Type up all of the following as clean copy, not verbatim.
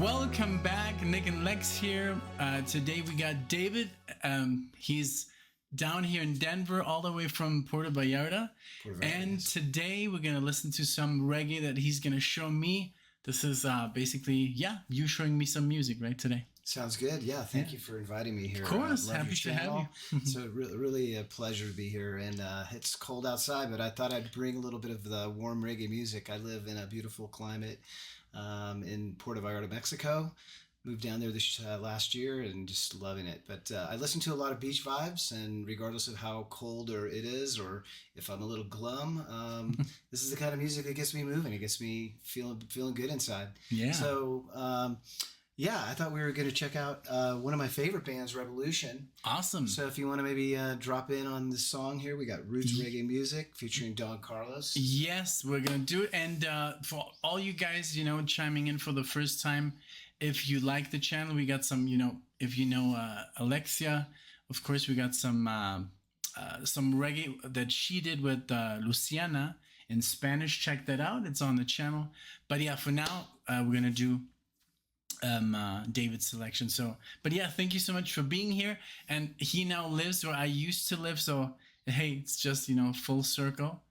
Welcome back, NicknLex here. Today we got David. He's down here in Denver, all the way from Puerto Vallarta. And today we're gonna listen to some reggae that he's gonna show me. This is basically, you showing me some music, right, today? Sounds good. Yeah, thank you for inviting me here. Of course, happy to have you. It's really a pleasure to be here, and it's cold outside, but I thought I'd bring a little bit of the warm reggae music. I live in a beautiful climate in Puerto Vallarta, Mexico. Moved down there this last year and just loving it. But I listen to a lot of beach vibes, and regardless of how cold or it is, or if I'm a little glum, this is the kind of music that gets me moving. It gets me feeling good inside. Yeah. So I thought we were going to check out one of my favorite bands, Rebelution. Awesome. So if you want to maybe drop in on this song here, we got Roots Reggae Music featuring Don Carlos. Yes, we're going to do it. And for all you guys, chiming in for the first time, if you like the channel, we got some, if you know Alexia, of course, we got some reggae that she did with Luciana in Spanish. Check that out. It's on the channel. But yeah, for now, we're going to do David's selection. So, but yeah, thank you so much for being here. And he now lives where I used to live. So, hey, it's just, full circle.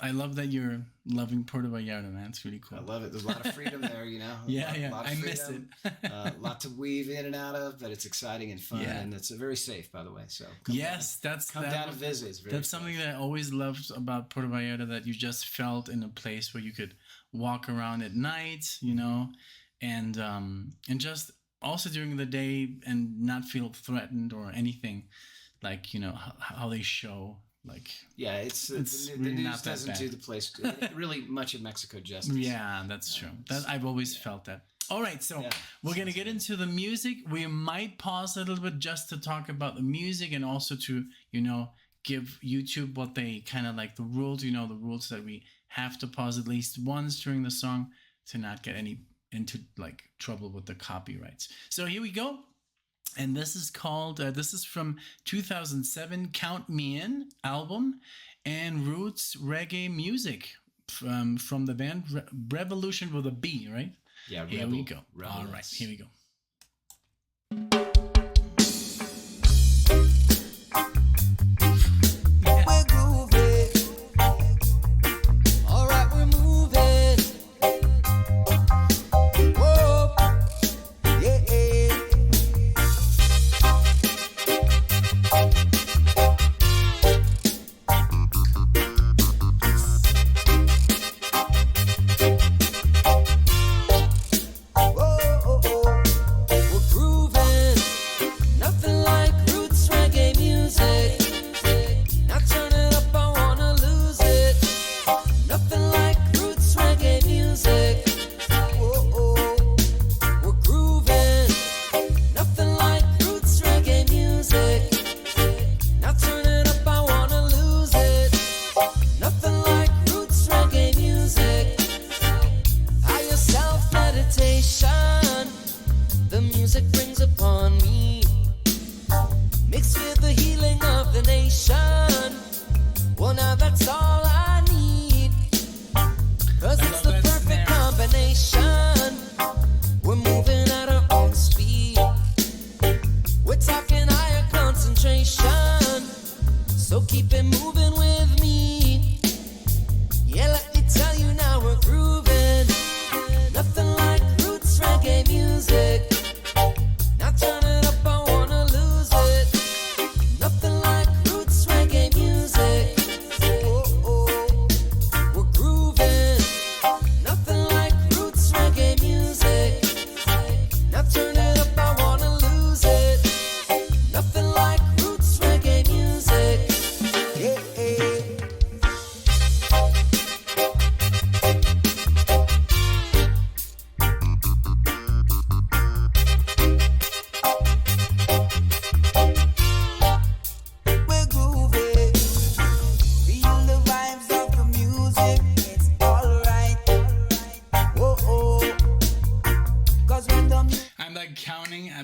I love that you're loving Puerto Vallarta, man. It's really cool. I love it. There's a lot of freedom there, Yeah, lot of I miss it. A lot to weave in and out of, but it's exciting and fun, and it's very safe, by the way. So come down to visit. It's that's something that I always loved about Puerto Vallarta, that you just felt in a place where you could walk around at night, and just also during the day and not feel threatened or anything, like how they show. It's the really news not that doesn't bad. do the place really much in Mexico justice. Yeah, that's true. I've always felt that. All right, so we're gonna get into the music. We might pause a little bit just to talk about the music, and also to give YouTube what they kind of like, the rules. The rules that we have to pause at least once during the song to not get into trouble with the copyrights. So here we go. And this is called, this is from 2007 Count Me In album, and Roots Reggae Music from the band Rebelution with a B, right? Yeah, here we go. All right, here we go.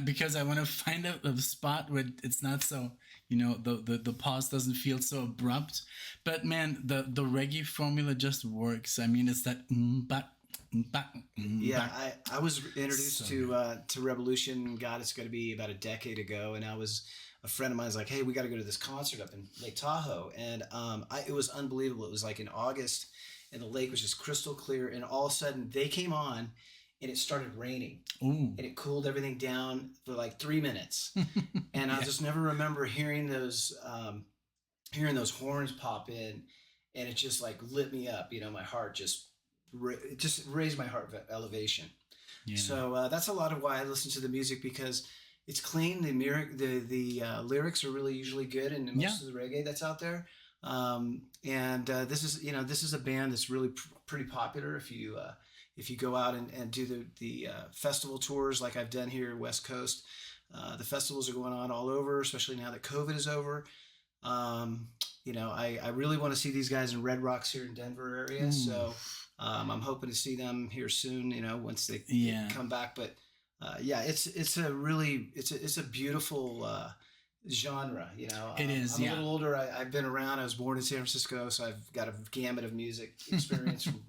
Because I want to find a spot where it's not so, the pause doesn't feel so abrupt. But man, the reggae formula just works. I mean, it's that but Yeah, I was introduced to Rebelution. God, it's going to be about a decade ago, and a friend of mine was like, "Hey, we got to go to this concert up in Lake Tahoe," and it was unbelievable. It was like in August, and the lake was just crystal clear, and all of a sudden they came on, and it started raining, and it cooled everything down for like 3 minutes, and I'll just never remember hearing those horns pop in, and it just like lit me up. You know, my heart just raised my heart elevation. Yeah. So that's a lot of why I listen to the music, because it's clean. The lyrics are really usually good in most of the reggae that's out there. This is a band that's really pretty popular. If you go out and do the festival tours like I've done here West Coast, the festivals are going on all over, especially now that COVID is over. I really want to see these guys in Red Rocks here in Denver area. So I'm hoping to see them here soon, once they come back. But it's a beautiful genre. It is. I'm a little older. I've been around. I was born in San Francisco, so I've got a gamut of music experience from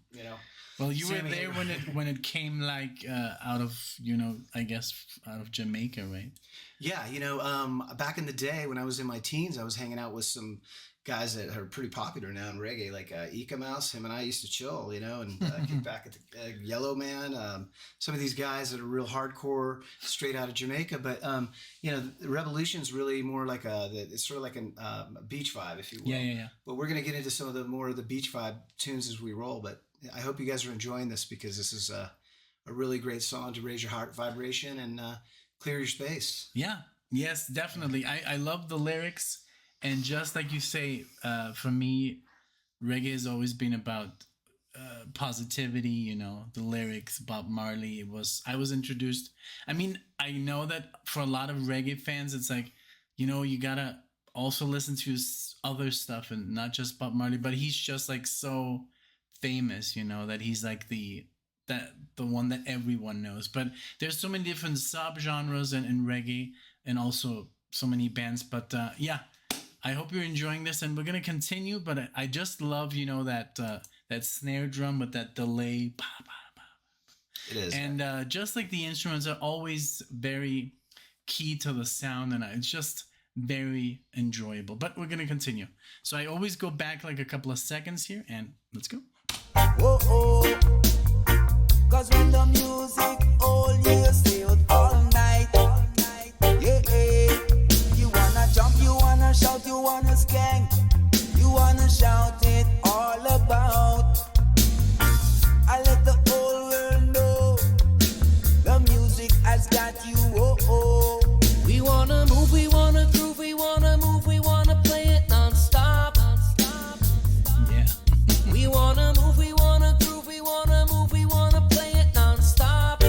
Well, you were there when it came like out of out of Jamaica, right? Yeah, back in the day when I was in my teens, I was hanging out with some guys that are pretty popular now in reggae, like Ika Mouse. Him and I used to chill, and kick back at the Yellow Man. Some of these guys that are real hardcore, straight out of Jamaica. But the Rebelution's really more like it's sort of like a beach vibe, if you will. Yeah. But we're gonna get into some of the more of the beach vibe tunes as we roll. But I hope you guys are enjoying this, because this is a really great song to raise your heart vibration and clear your space. Yeah. Yes, definitely. I love the lyrics. And just like you say, for me, reggae has always been about positivity, the lyrics. Bob Marley I was introduced. I mean, I know that for a lot of reggae fans, it's like, you gotta also listen to his other stuff and not just Bob Marley, but he's just like so famous, that he's like the one that everyone knows. But there's so many different subgenres in reggae, and also so many bands. But I hope you're enjoying this, and we're gonna continue. But I just love that snare drum with that delay. It is, and just like the instruments are always very key to the sound, and it's just very enjoyable. But we're gonna continue. So I always go back like a couple of seconds here, and let's go. Whoa, cause when the music all year still all night, yeah. You wanna jump, you wanna shout, you wanna skank, you wanna shout it all about. I let the whole world know the music has got you. We wanna move, we wanna groove, we wanna move, we wanna play it non-stop. Yeah. We wanna move, we wanna groove, we wanna move, we wanna play it non-stop.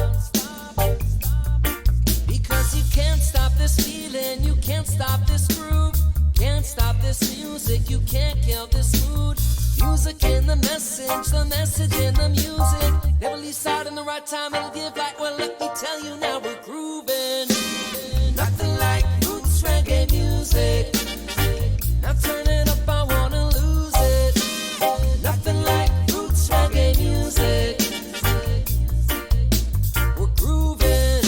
Because you can't stop this feeling, you can't stop this groove, can't stop this music, you can't kill this mood. Music in the message in the music. Never leaves out in the right time, it'll give like, well, let me tell you now we're grooving. Nothing like roots reggae music. Now turn it up, I wanna lose it. Nothing like roots reggae music. We're grooving.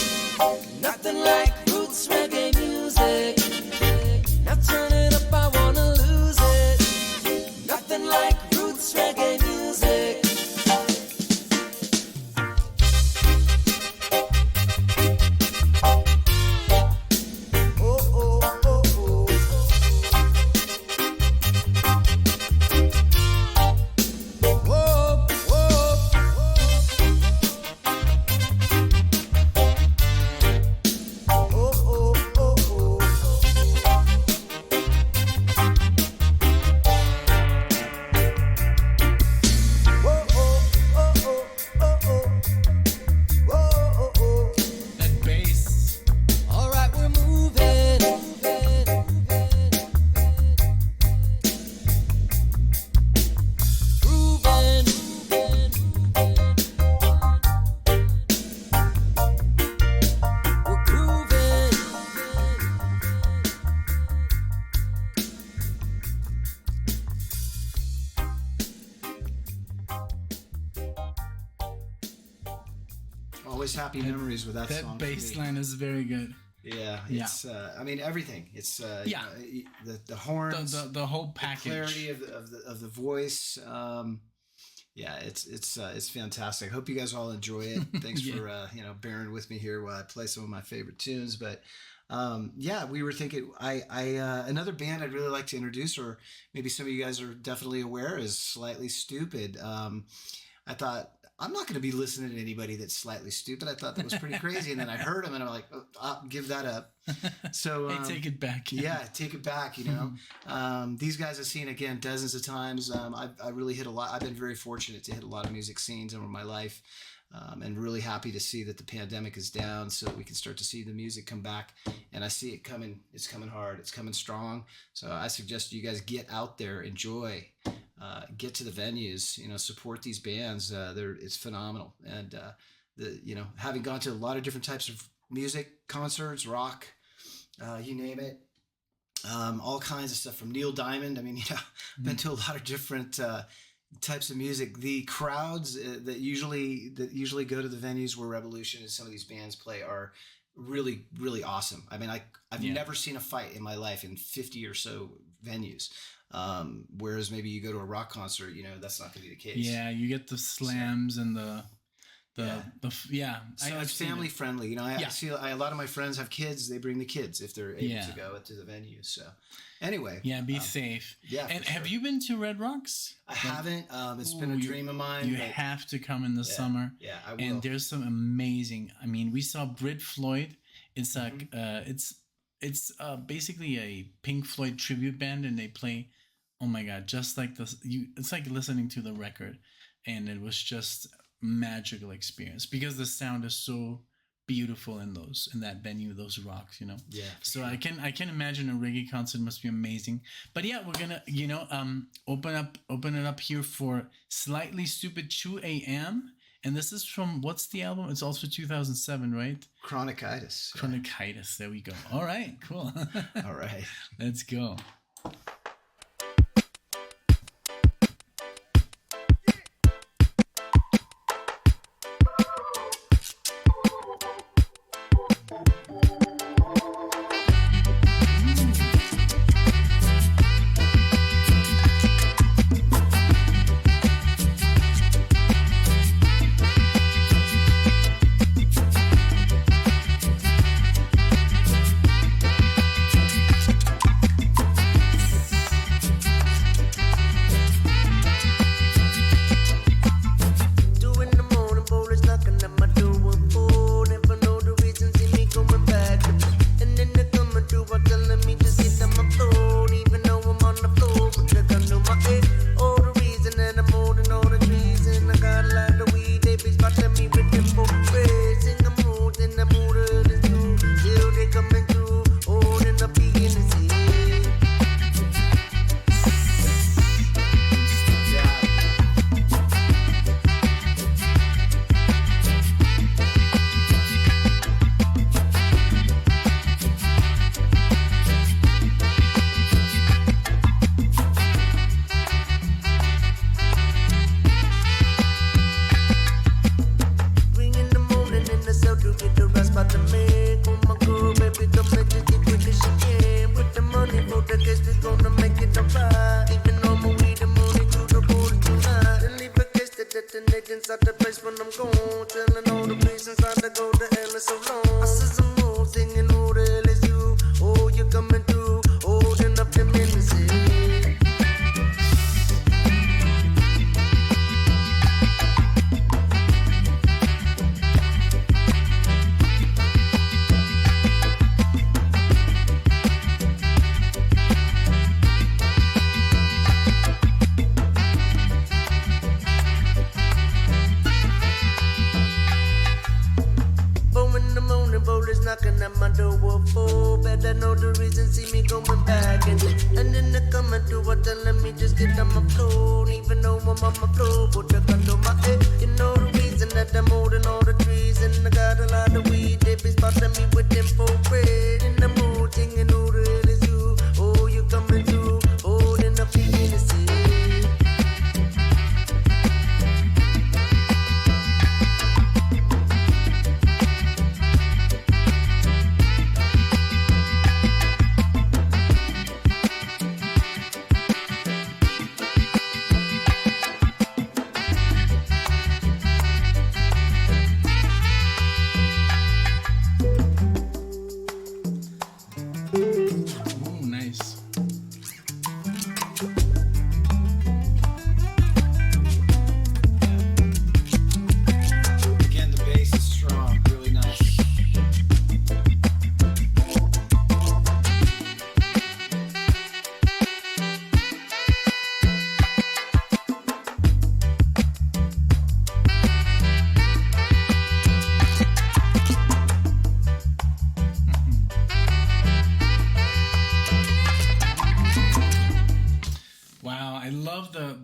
Nothing like roots reggae music. Now turn it up, I wanna lose it. Nothing like roots reggae music. always happy memories with that song. That bass line is very good. Yeah, it's I mean everything. It's you know, the horns, the whole package, the clarity of the voice. Yeah, it's fantastic. Hope you guys all enjoy it. Thanks for you know, bearing with me here while I play some of my favorite tunes. But yeah, we were thinking I another band I'd really like to introduce, or maybe some of you guys are definitely aware, is Slightly Stoopid. I thought, I'm not going to be listening to anybody that's slightly stupid. I thought that was pretty crazy. And then I heard them and I'm like, oh, I'll give that up. So I take it back. Yeah, take it back, you know. These guys I've seen, again, dozens of times. I really hit a lot. I've been very fortunate to hit a lot of music scenes over my life. And really happy to see that the pandemic is down so we can start to see the music come back. And I see it coming. It's coming hard. It's coming strong. So I suggest you guys get out there, enjoy, get to the venues, you know, support these bands. It's phenomenal. And, you know, having gone to a lot of different types of music, concerts, rock, you name it, all kinds of stuff from Neil Diamond. I mean, you know, been to a lot of different, types of music. The crowds that usually go to the venues where Rebelution and some of these bands play are really, really awesome. I mean, I've never seen a fight in my life in 50 or so venues. Whereas maybe you go to a rock concert, you know, that's not going to be the case. Yeah, you get the slams and the So it's family friendly. You know, I see a lot of my friends have kids. They bring the kids if they're able to go to the venue. So anyway. Yeah, be safe. Yeah. And have you been to Red Rocks? I haven't. It's been a dream of mine. You have to come in the summer. Yeah, I will. And there's some amazing, I mean, we saw Brit Floyd. It's like, it's basically a Pink Floyd tribute band, and they play, oh my God, just like this. It's like listening to the record. And it was just magical experience because the sound is so beautiful in that venue, those rocks, you know. Yeah. So sure. I can imagine a reggae concert must be amazing. But yeah, we're gonna, you know, open it up here for Slightly Stoopid 2 a.m. And this is from, what's the album? It's also 2007, right? Chronichitis. Chronichitis. There we go. All right, cool. All right. Let's go.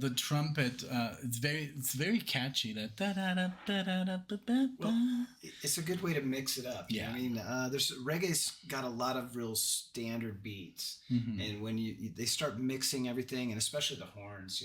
the trumpet. It's very catchy. That da da da da da da da da. Well, it's a good way to mix it up. Yeah. I mean, there's reggae's got a lot of real standard beats, and when they start mixing everything, and especially the horns,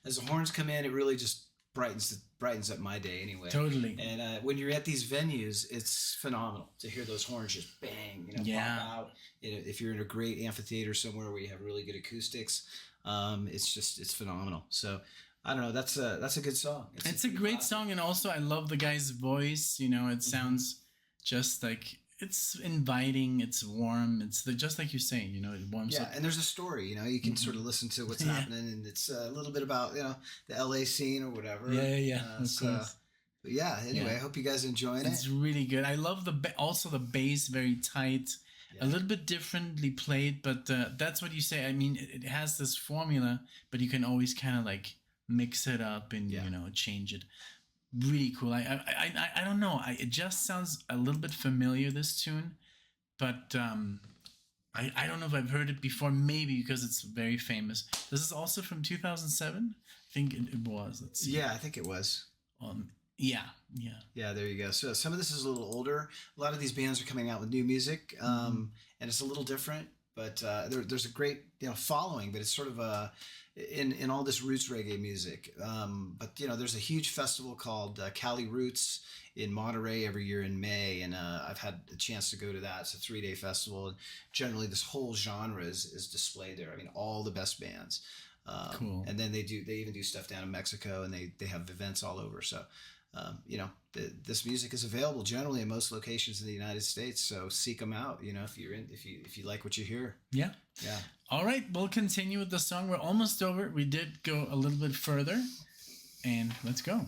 as the horns come in, it really just brightens up my day anyway. Totally. And when you're at these venues, it's phenomenal to hear those horns just bang, pop out. If you're in a great amphitheater somewhere where you have really good acoustics, it's phenomenal. So I don't know. That's a good song. It's a great song, and also I love the guy's voice. It sounds just like it's inviting. It's warm. It's just like you say. It warms up. Yeah, and there's a story. You can sort of listen to what's happening, and it's a little bit about the LA scene or whatever. Yeah. Of course. But yeah. Anyway, I hope you guys enjoying it. It's really good. I love also the bass, very tight. Yeah. A little bit differently played, but that's what you say. I mean, it has this formula, but you can always kind of like mix it up and change it. Really cool. I don't know. It just sounds a little bit familiar, this tune, but I don't know if I've heard it before. Maybe because it's very famous. This is also from 2007. I think it was. Let's see. Yeah, I think it was. Yeah. Yeah, there you go. So some of this is a little older. A lot of these bands are coming out with new music, and it's a little different. But there's a great following. But it's sort of in all this roots reggae music. But there's a huge festival called Cali Roots in Monterey every year in May, and I've had a chance to go to that. It's a 3-day festival, and generally this whole genre is displayed there. I mean, all the best bands. Cool. And then they even do stuff down in Mexico, and they have events all over. So. This music is available generally in most locations in the United States. So seek them out. If you like what you hear. Yeah. All right, we'll continue with the song. We're almost over. We did go a little bit further, and let's go.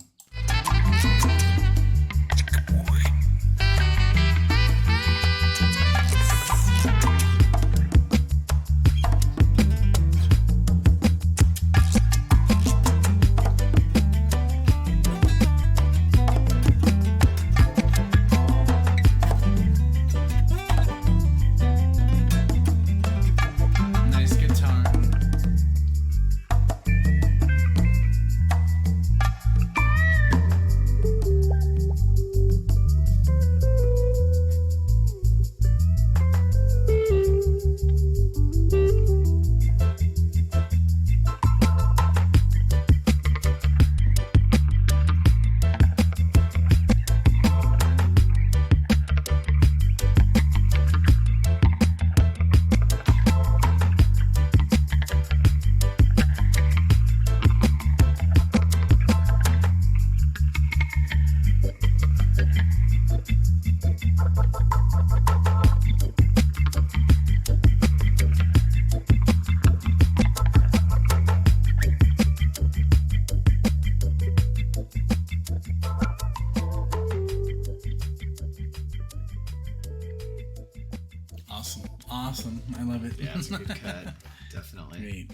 Awesome. I love it. Yeah, it's a good cut. Definitely. Great.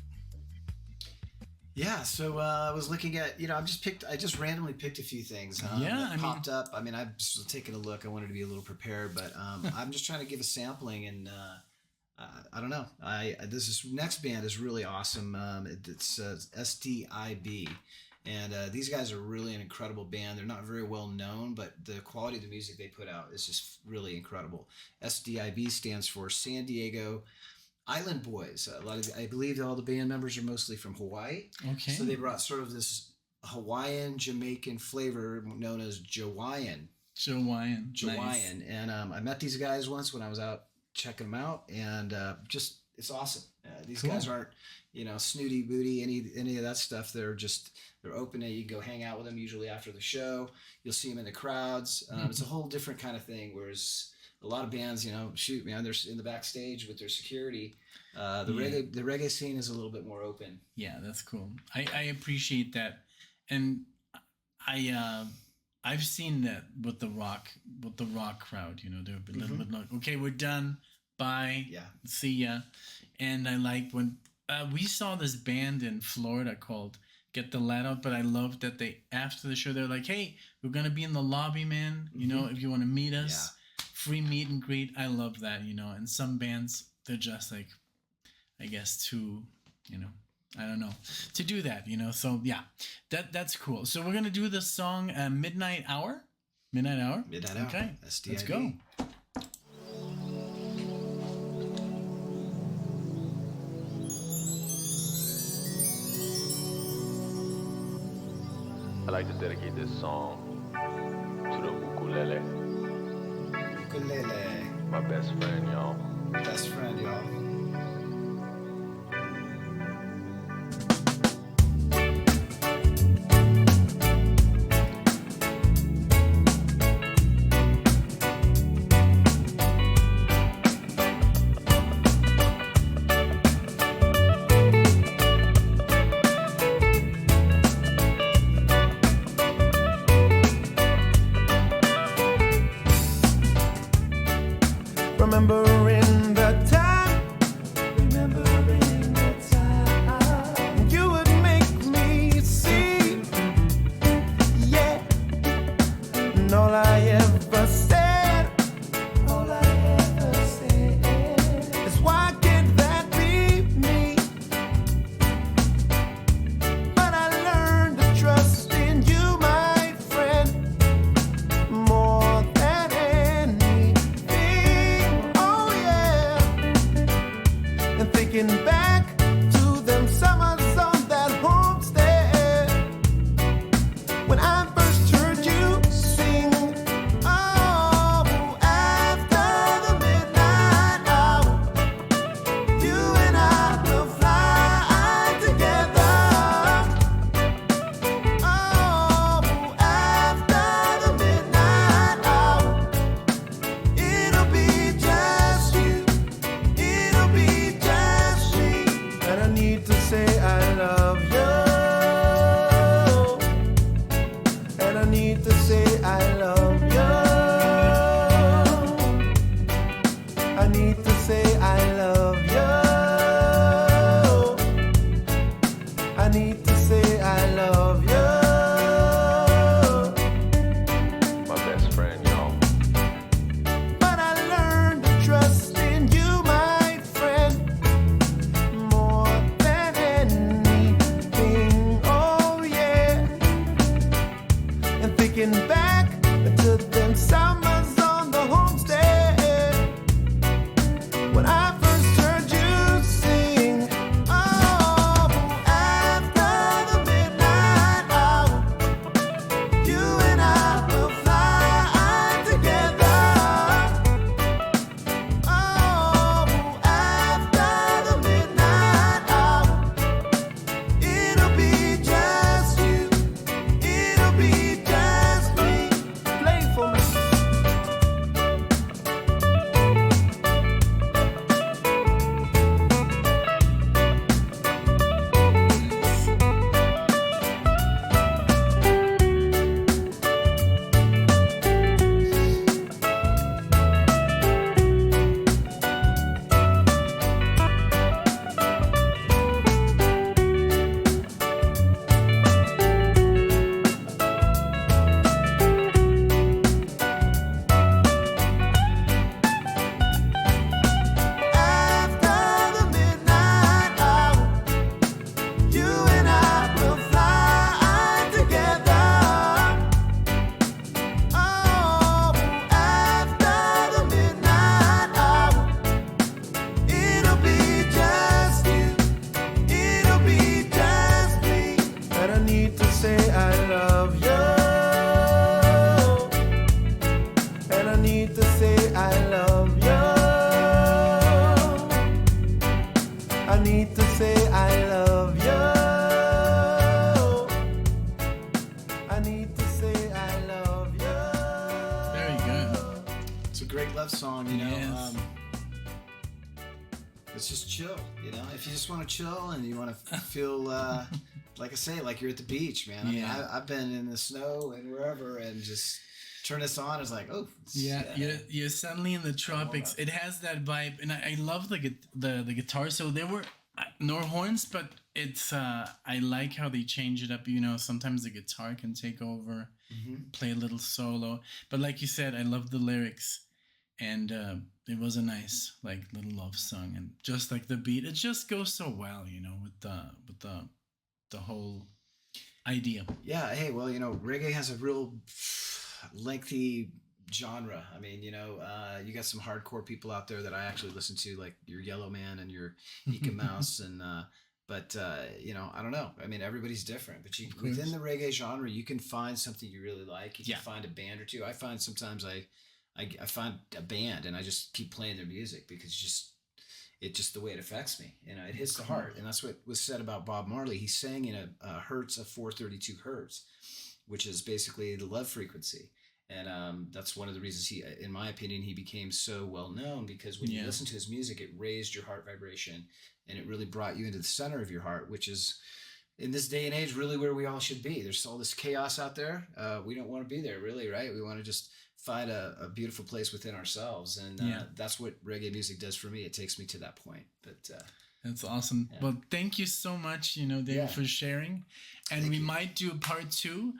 Yeah, so I was looking at, I just randomly picked a few things that popped up. I mean, I was taking a look. I wanted to be a little prepared, but I'm just trying to give a sampling, and I don't know. This next band is really awesome. It's Sdib, and these guys are really an incredible band. They're not very well known, but the quality of the music they put out is just really incredible. Sdib stands for San Diego Island Boys. I believe all the band members are mostly from Hawaii. Okay. So they brought sort of this Hawaiian Jamaican flavor known as Jawaiian. Nice. And I met these guys once when I was out checking them out, and it's awesome. These guys aren't, snooty booty, any of that stuff. They're open, and you can go hang out with them usually after the show. You'll see them in the crowds. It's a whole different kind of thing, whereas a lot of bands, they're in the backstage with their security. The reggae scene is a little bit more open. Yeah, that's cool. I appreciate that, and I've seen that with the rock crowd. They're a little bit like, okay, we're done, bye, see ya. And I like when we saw this band in Florida called Get the Lad Out, but I love that they after the show they're like, hey, we're gonna be in the lobby, man. If you want to meet us. Free meet and greet. I love that, and some bands, they're just like, I guess too, I don't know, to do that, you know. So yeah, that's cool. So we're gonna do the song Midnight Hour. Midnight Hour. Midnight Hour. Okay, Sdib. let's go. I'd like to dedicate this song to the ukulele, Ukulele. my best friend, y'all. Best friend, y'all. Remembering the time, you would make me see, yeah. And all I ever said, is why can't that be me? But I learned to trust in you, my friend, more than anything. Oh yeah. And thinking back to them summers on that homestead, when I first heard you sing. Oh, after the midnight hour, you and I will fly together. Oh, after the midnight hour, it'll be just you, it'll be just me. And I need to say I love you. And I need to say I love you. I need to say I love you. I need to say I love you. My best friend, y'all. But I learned to trust in you, my friend, more than anything. Oh yeah. And thinking back to them summers on the homestead, when I first heard you sing. Oh, after the midnight hour, you and I will fly together. Oh, after the midnight hour, it'll be just you, it'll be just me. Play for me. After the midnight hour, you and I will fly together. Oh, after the midnight hour, it'll be just you, it'll be just me. And I need to say I love you. And I need to say I love you. I need to say I love you. I need to say I love you. Very good. It's a great love song, you know. Yes. It's just chill, you know. If you just want to chill and you want to feel, like I say, like you're at the beach, man. I mean, Yeah. I've been in the snow and wherever, and just turn this on. It's like, oh, Yeah, you're suddenly in the tropics. It has that vibe, and I love the guitar. So there were no horns, but it's I like how they change it up. You know, sometimes the guitar can take over, play a little solo. But like you said, I love the lyrics. and it was a nice like little love song, and just like the beat, it just goes so well, you know, with the whole idea. Yeah. Hey, well, you know, reggae has a real lengthy genre. I mean, you know, you got some hardcore people out there that I actually listen to, like your Yellow Man and your Ika Mouse, and but you know, I don't know. I mean, everybody's different, but you, within the reggae genre, you can find something you really like. You can find a band or two. I find sometimes I find a band and I just keep playing their music because just the way it affects me, you know, it hits the heart. And that's what was said about Bob Marley. He sang in a hertz of 432 hertz, which is basically the love frequency. And that's one of the reasons he, in my opinion, he became so well known, because when you listen to his music, it raised your heart vibration and it really brought you into the center of your heart, which is in this day and age really where we all should be. There's all this chaos out there. We don't want to be there, really, right? We want to just find a beautiful place within ourselves, and that's what reggae music does for me. It takes me to that point. But that's awesome. Well, thank you so much, you know, David, for sharing. And we might do a part 2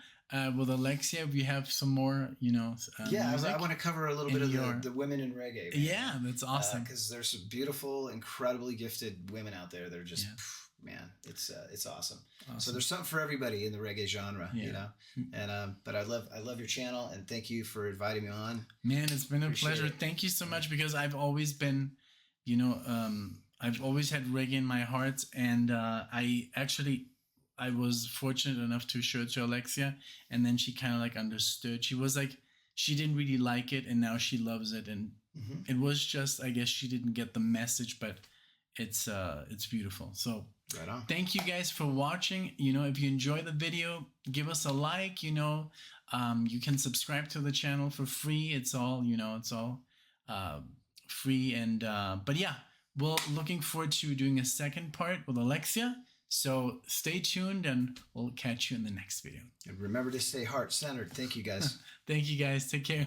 with Alexia. We have some more, you know. I want to cover a little bit of the women in reggae. Man. Yeah, that's awesome. Because there's some beautiful, incredibly gifted women out there that are just. Man, it's awesome. So there's something for everybody in the reggae genre, you know. And but I love your channel, and thank you for inviting me on. Man, it's been a pleasure. Thank you so much, because I've always been, you know, I've always had reggae in my heart, and I was fortunate enough to show it to Alexia, and then she kind of like understood. She was like, she didn't really like it, and now she loves it, and it was just, I guess she didn't get the message, but it's beautiful. So right on. Thank you guys for watching. You know, if you enjoy the video, give us a like. You know, you can subscribe to the channel for free. It's all, you know, it's all free. And but yeah, we're looking forward to doing a second part with Alexia. So stay tuned, and we'll catch you in the next video. And remember to stay heart-centered. Thank you, guys. Thank you, guys. Take care.